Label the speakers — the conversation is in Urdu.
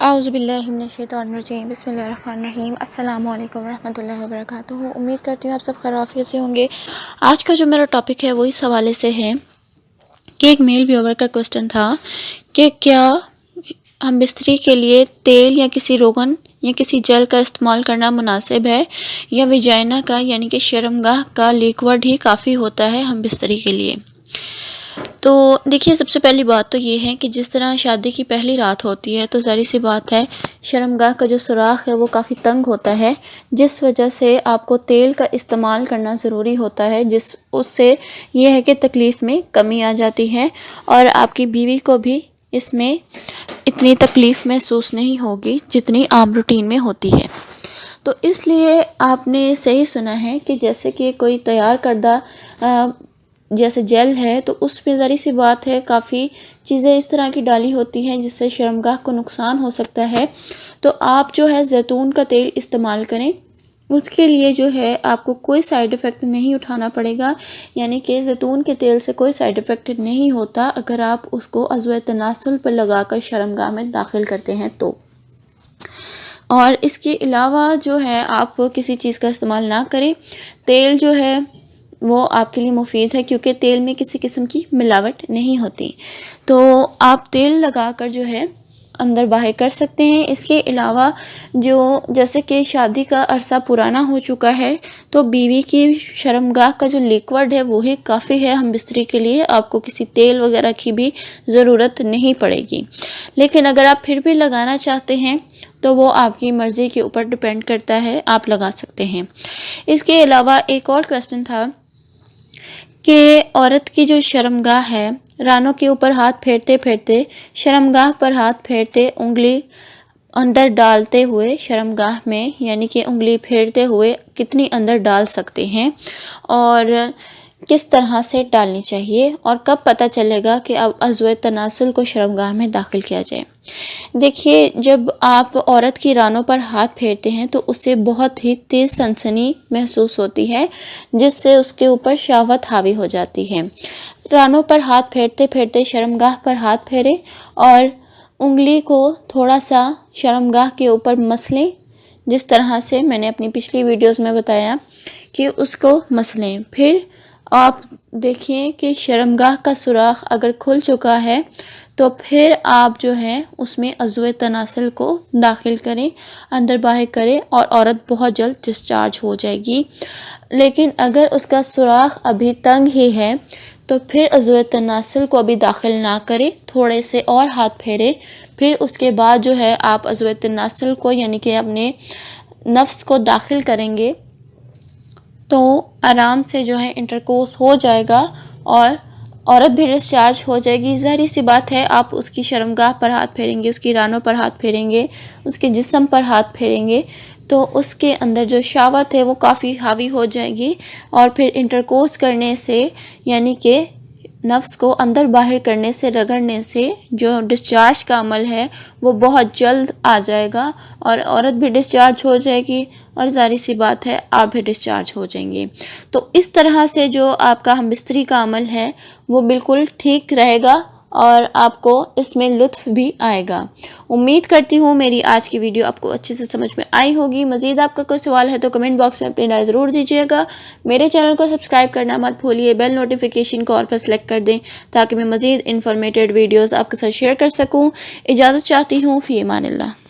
Speaker 1: اعوذ باللہ من الشیطان الرجیم، بسم اللہ الرحمن الرحیم۔ السلام علیکم ورحمۃ اللہ وبرکاتہ۔ امید کرتی ہوں آپ سب خیر و عافیت سے ہوں گے۔ آج کا جو میرا ٹاپک ہے وہ اس حوالے سے ہے کہ ایک میل ویور کا کوسچن تھا کہ کیا ہم بستری کے لیے تیل یا کسی روغن یا کسی جل کا استعمال کرنا مناسب ہے یا ویجائنا کا یعنی کہ شرمگاہ کا لیکوڈ ہی کافی ہوتا ہے ہم بستری کے لیے۔ تو دیکھیے، سب سے پہلی بات تو یہ ہے کہ جس طرح شادی کی پہلی رات ہوتی ہے تو ظاہر سی بات ہے شرمگاہ کا جو سوراخ ہے وہ کافی تنگ ہوتا ہے، جس وجہ سے آپ کو تیل کا استعمال کرنا ضروری ہوتا ہے، اس سے یہ ہے کہ تکلیف میں کمی آ جاتی ہے اور آپ کی بیوی کو بھی اس میں اتنی تکلیف محسوس نہیں ہوگی جتنی عام روٹین میں ہوتی ہے۔ تو اس لیے آپ نے صحیح سنا ہے کہ جیسے کہ کوئی تیار کردہ جیسے جیل ہے تو اس میں ظاہر سی بات ہے کافی چیزیں اس طرح کی ڈالی ہوتی ہیں جس سے شرمگاہ کو نقصان ہو سکتا ہے۔ تو آپ جو ہے زیتون کا تیل استعمال کریں، اس کے لیے جو ہے آپ کو کوئی سائیڈ ایفیکٹ نہیں اٹھانا پڑے گا، یعنی کہ زیتون کے تیل سے کوئی سائیڈ ایفیکٹ نہیں ہوتا اگر آپ اس کو عضو تناسل پر لگا کر شرمگاہ میں داخل کرتے ہیں تو۔ اور اس کے علاوہ جو ہے آپ کسی چیز کا استعمال نہ کریں۔ تیل جو ہے وہ آپ کے لیے مفید ہے کیونکہ تیل میں کسی قسم کی ملاوٹ نہیں ہوتی، تو آپ تیل لگا کر جو ہے اندر باہر کر سکتے ہیں۔ اس کے علاوہ جیسے کہ شادی کا عرصہ پرانا ہو چکا ہے تو بیوی کی شرمگاہ کا جو لیکوڈ ہے وہی کافی ہے ہم بستری کے لیے، آپ کو کسی تیل وغیرہ کی بھی ضرورت نہیں پڑے گی۔ لیکن اگر آپ پھر بھی لگانا چاہتے ہیں تو وہ آپ کی مرضی کے اوپر ڈیپینڈ کرتا ہے، آپ لگا سکتے ہیں۔ اس کے علاوہ ایک اور کوسچن تھا کہ عورت کی جو شرمگاہ ہے، رانوں کے اوپر ہاتھ پھیرتے پھیرتے شرمگاہ پر ہاتھ پھیرتے، انگلی اندر ڈالتے ہوئے شرمگاہ میں یعنی کہ انگلی پھیرتے ہوئے کتنی اندر ڈال سکتے ہیں اور کس طرح سے ڈالنی چاہیے اور کب پتہ چلے گا کہ اب عضو تناسل کو شرمگاہ میں داخل کیا جائے۔ دیکھیے، جب آپ عورت کی رانوں پر ہاتھ پھیرتے ہیں تو اسے بہت ہی تیز سنسنی محسوس ہوتی ہے جس سے اس کے اوپر شہوت حاوی ہو جاتی ہے۔ رانوں پر ہاتھ پھیرتے پھیرتے شرمگاہ پر ہاتھ پھیریں اور انگلی کو تھوڑا سا شرمگاہ کے اوپر مسلیں، جس طرح سے میں نے اپنی پچھلی ویڈیوز میں بتایا کہ اس کو مسلیں۔ پھر آپ دیکھیں کہ شرمگاہ کا سوراخ اگر کھل چکا ہے تو پھر آپ جو ہے اس میں عضو تناسل کو داخل کریں، اندر باہر کریں اور عورت بہت جلد ڈسچارج ہو جائے گی۔ لیکن اگر اس کا سوراخ ابھی تنگ ہی ہے تو پھر عضو تناسل کو ابھی داخل نہ کریں، تھوڑے سے اور ہاتھ پھیریں، پھر اس کے بعد جو ہے آپ عضو تناسل کو یعنی کہ اپنے نفس کو داخل کریں گے تو آرام سے جو ہے انٹرکورس ہو جائے گا اور عورت بھی ڈسچارج ہو جائے گی۔ ظاہری سی بات ہے آپ اس کی شرمگاہ پر ہاتھ پھیریں گے، اس کی رانوں پر ہاتھ پھیریں گے، اس کے جسم پر ہاتھ پھیریں گے تو اس کے اندر جو شہوت ہے وہ کافی حاوی ہو جائے گی اور پھر انٹرکورس کرنے سے یعنی کہ نفس کو اندر باہر کرنے سے، رگڑنے سے جو ڈسچارج کا عمل ہے وہ بہت جلد آ جائے گا اور عورت بھی ڈسچارج ہو جائے گی اور ظاہر سی بات ہے آپ بھی ڈسچارج ہو جائیں گے۔ تو اس طرح سے جو آپ کا ہم بستری کا عمل ہے وہ بالکل ٹھیک رہے گا اور آپ کو اس میں لطف بھی آئے گا۔ امید کرتی ہوں میری آج کی ویڈیو آپ کو اچھے سے سمجھ میں آئی ہوگی۔ مزید آپ کا کوئی سوال ہے تو کمنٹ باکس میں اپنی رائے ضرور دیجیے گا۔ میرے چینل کو سبسکرائب کرنا مت بھولیے، بیل نوٹیفیکیشن کو اور پر سلیکٹ کر دیں تاکہ میں مزید انفارمیٹیڈ ویڈیوز آپ کے ساتھ شیئر کر سکوں۔ اجازت چاہتی ہوں، فی امان اللہ۔